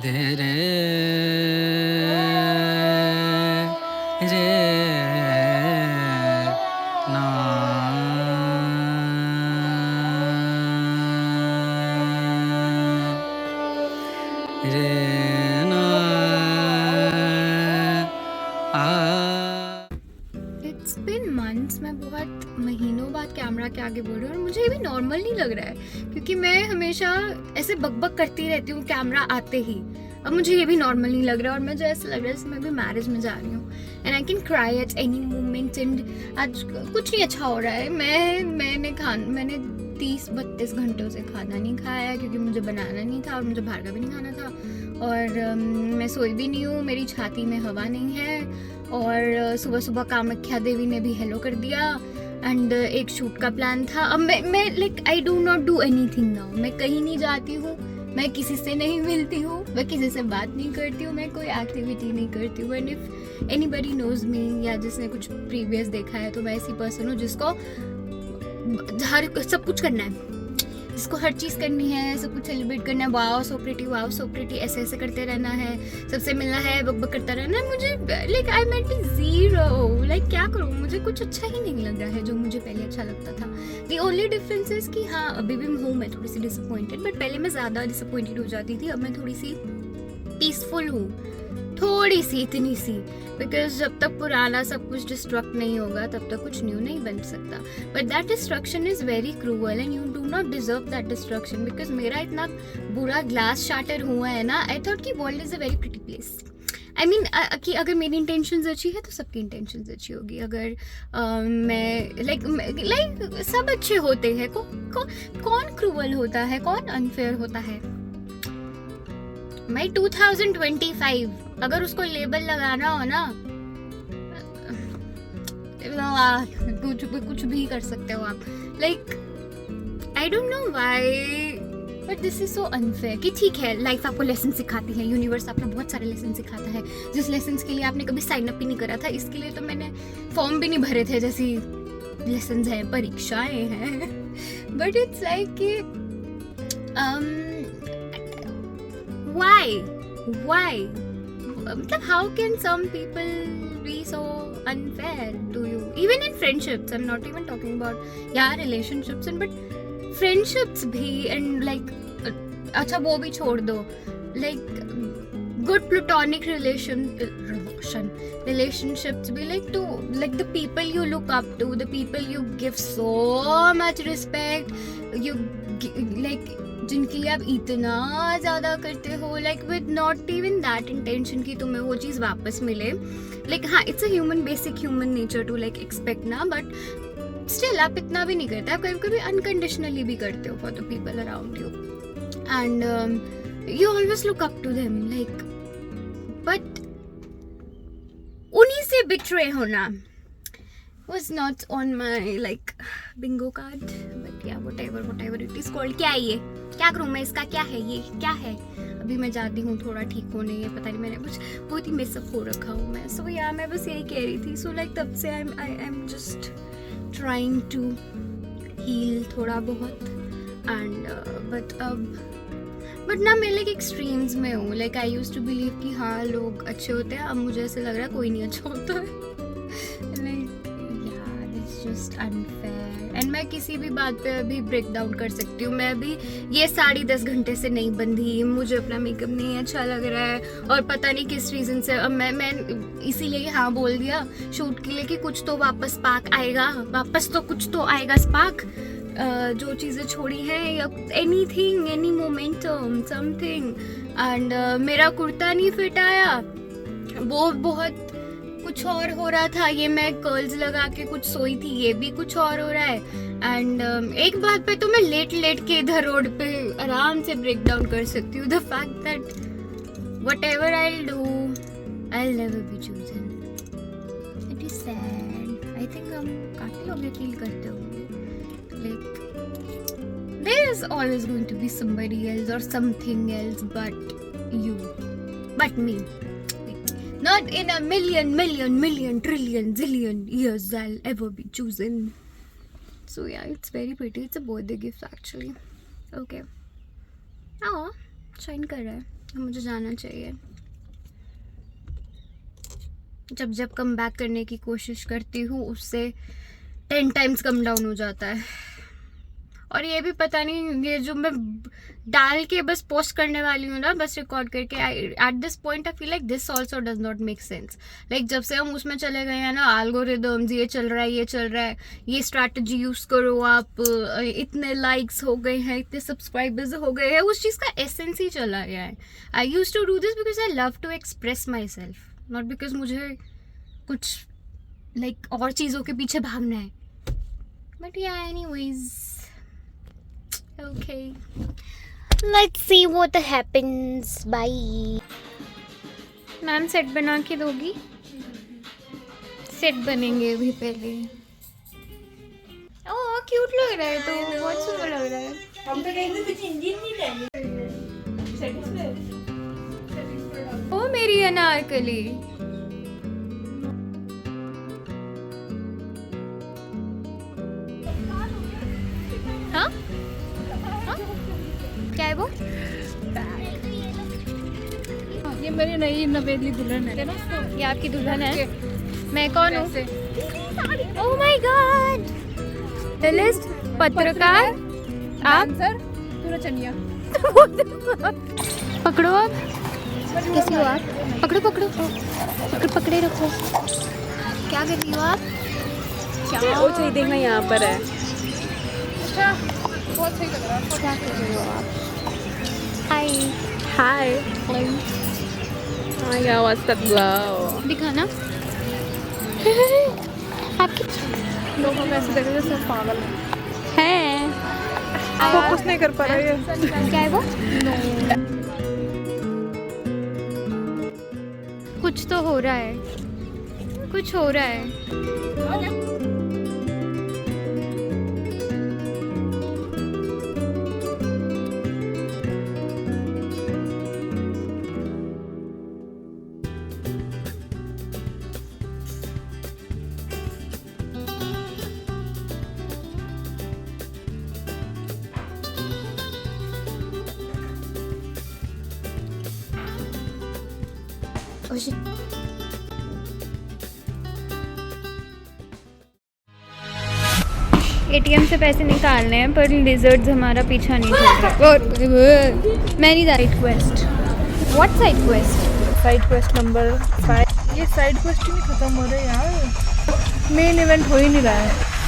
दे रे रे ना रे ना इट्स बिन मंथ्स, मैं बहुत महीनों बाद कैमरा के आगे बोल रही हूँ और मुझे ये भी नॉर्मल नहीं लग रहा है, क्योंकि मैं हमेशा ऐसे बकबक करती रहती हूँ कैमरा आते ही। अब मुझे ये भी नॉर्मल नहीं लग रहा है और मुझे ऐसा लग रहा है जैसे मैं भी मैरिज में जा रही हूँ and I can cry at any moment. And आज कुछ नहीं अच्छा हो रहा है। मैंने 30-32 घंटों से खाना नहीं खाया क्योंकि मुझे बनाना नहीं था और मुझे बाहर का भी नहीं खाना था, और मैं सोई भी नहीं हूँ, मेरी छाती में हवा नहीं है, और सुबह सुबह कामाख्या देवी ने भी हेलो कर दिया एंड एक शूट का प्लान था। अब मैं like I do not do anything now. मैं कहीं नहीं जाती हूँ, मैं किसी से नहीं मिलती हूँ, मैं किसी से बात नहीं करती हूँ, मैं कोई एक्टिविटी नहीं करती हूँ। And if anybody knows me या जिसने कुछ प्रीवियस देखा है तो मैं ऐसी पर्सन हूँ जिसको हर सब कुछ करना है, जिसको हर चीज़ करनी है, सब कुछ सेलिब्रेट करना है, वाओ सो प्रिटी, ऐसे ऐसे करते रहना है, सबसे मिलना है, बक करता रहना है। मुझे like I meant zero, like क्या करूँ, मुझे कुछ अच्छा ही नहीं लग रहा है जो मुझे पहले अच्छा लगता था। द ओनली डिफरेंस इज कि हाँ अभी भी हूँ मैं थोड़ी सी डिसअपॉइंटेड, बट पहले मैं ज़्यादा डिसअपॉइंटेड हो जाती थी, अब मैं थोड़ी सी पीसफुल हूँ, थोड़ी सी, इतनी सी, बिकॉज जब तक पुराना सब कुछ डिस्ट्रक्ट नहीं होगा तब तक कुछ न्यू नहीं बन सकता। But that destruction is very cruel and you do not deserve that destruction, because मेरा इतना बुरा ग्लास शाटर हुआ है ना। आई थॉट कि world is a very pretty place. I mean कि अगर मेरी इंटेंशंस अच्छी है तो सबकी इंटेंशंस अच्छी होगी। अगर मैं लाइक सब अच्छे होते हैं, कौन क्रूअल होता है, कौन अनफेयर होता है। मैं 2025 अगर उसको लेबल लगाना हो ना, कुछ भी कर सकते हो आप। Like I don't know why but this is so unfair कि ठीक है लाइफ आपको लेसन सिखाती है, यूनिवर्स आपको बहुत सारे लेसन सिखाता है, जिस लेसन के लिए आपने कभी साइन अप ही नहीं करा था, इसके लिए तो मैंने फॉर्म भी नहीं भरे थे, जैसी लेसन हैं, परीक्षाएं हैं। बट इट्स लाइक कि why मतलब how can some people be so unfair to you, even in friendships? I'm not even talking about relationships and but friendships भी, and like अच्छा वो भी छोड़ दो, like good platonic relationships be like the people you look up to, the people you give so much respect, you like जिनके लिए आप इतना ज़्यादा करते हो, like with not even that intention कि तुम्हें वो चीज़ वापस मिले। लाइक हाँ it's a human basic human nature to like expect ना, बट स्टिल आप इतना भी नहीं करते, आप कभी कभी अनकंडीशनली भी करते हो for the people around you and you always look up to them like, but उन्हीं से बिट्रे होना was not on my like bingo card, but yeah whatever it is called। क्या है ये, क्या करूँ मैं इसका, क्या है ये, क्या है। अभी मैं जाती हूँ थोड़ा ठीक होने, ये पता नहीं मैंने कुछ बहुत ही मिसअप हो रखा हूँ मैं। सो या मैं बस यही कह रही थी। सो लाइक तब से I am just trying to heal थोड़ा बहुत एंड बट ना मैं लाइक एक्सट्रीम्स में हूँ। Like I used to believe कि हाँ लोग अच्छे होते हैं, अब मुझे ऐसे लग रहा है कोई नहीं अच्छा होता है। Just unfair। एंड मैं किसी भी बात पे अभी ब्रेक डाउन कर सकती हूँ। मैं अभी ये 10.5 घंटे से नहीं बंधी, मुझे अपना मेकअप नहीं अच्छा लग रहा है और पता नहीं किस रीज़न से। अब मैं इसीलिए हाँ बोल दिया शूट के लिए कि कुछ तो वापस स्पार्क आएगा, वापस तो कुछ तो आएगा स्पार्क। जो चीज़ें छोड़ी हैं या anything, any momentum, something. And मेरा कुर्ता नहीं फिट आया, वो बहुत कुछ और हो रहा था, ये मैं कर्ल्स लगा के कुछ सोई थी, ये भी कुछ और हो रहा है। एंड एक बात पे तो मैं लेट के इधर रोड पे आराम से ब्रेक डाउन कर सकती हूँ, the fact that whatever I will do I will never be chosen. It is sad. I think हम काफी लोग ये फील करते होंगे, like there is always going to be somebody else और something else but you, but me. Not in a million trillion zillion years I'll ever be chosen. So yeah, it's very pretty. It's a birthday gift actually. Okay. हाँ, shine कर रहा है. मुझे जाना चाहिए. जब जब कम बैक करने की कोशिश करती हूँ उससे 10 टाइम्स कम डाउन हो जाता है. और ये भी पता नहीं, ये जो मैं डाल के बस पोस्ट करने वाली हूँ ना, बस रिकॉर्ड करके, at this point I feel like this also does not make sense. Like जब से हम उसमें चले गए हैं ना, एल्गोरिदम्स, ये चल रहा है, ये चल रहा है, ये स्ट्रैटेजी यूज करो आप, इतने लाइक्स हो गए हैं, इतने सब्सक्राइबर्स हो गए हैं, उस चीज़ का एसेंस ही चला गया है. I use to do this because I love to express myself, not because मुझे कुछ लाइक और चीज़ों के पीछे भागना है. बट या anyways, okay, let's see what happens. Bye. Ma'am set बना के दोगी? सेट बनेंगे अभी पहले. ओह क्यूट लग रहा है, तो बहुत सुंदर लग रहा है. हम तो कहीं कुछ इंजन नहीं डाले. ओ मेरी अनारकली. हाँ? क्या है वो? ये मेरी नई नवेली दुल्हन है. ये आपकी दुल्हन है? मैं कौन हूँ? Oh my God. जर्नलिस्ट, पत्रकार, आप? सर पूरा चनिया. पकड़ो आप. कैसी हो आप? पकड़ो पकड़ो पकड़े रखो. क्या कर रही हो आप? क्या वो चाहिए देखना यहाँ पर है. अच्छा बहुत सही लग रहा है. क्या कर रही हो आप? हाय. हाय. हाय या व्हाट्स अप गर्ल. दिखाना. आपकी लोग हमें ऐसे देख रहे सब पागल है. फोकस नहीं कर पा रहे हैं. क्या है वो? कुछ तो हो रहा है, कुछ हो रहा है. एटीएम से पैसे निकालने हैं पर लिजर्ड्स हमारा पीछा नहीं छोड़ रहे. मैं नहीं जा रही. Quest. What side quest? Side quest number 5. ये साइड क्वेस्ट ही नहीं खत्म हो रहे यार. मेन इवेंट हो ही नहीं रहा है.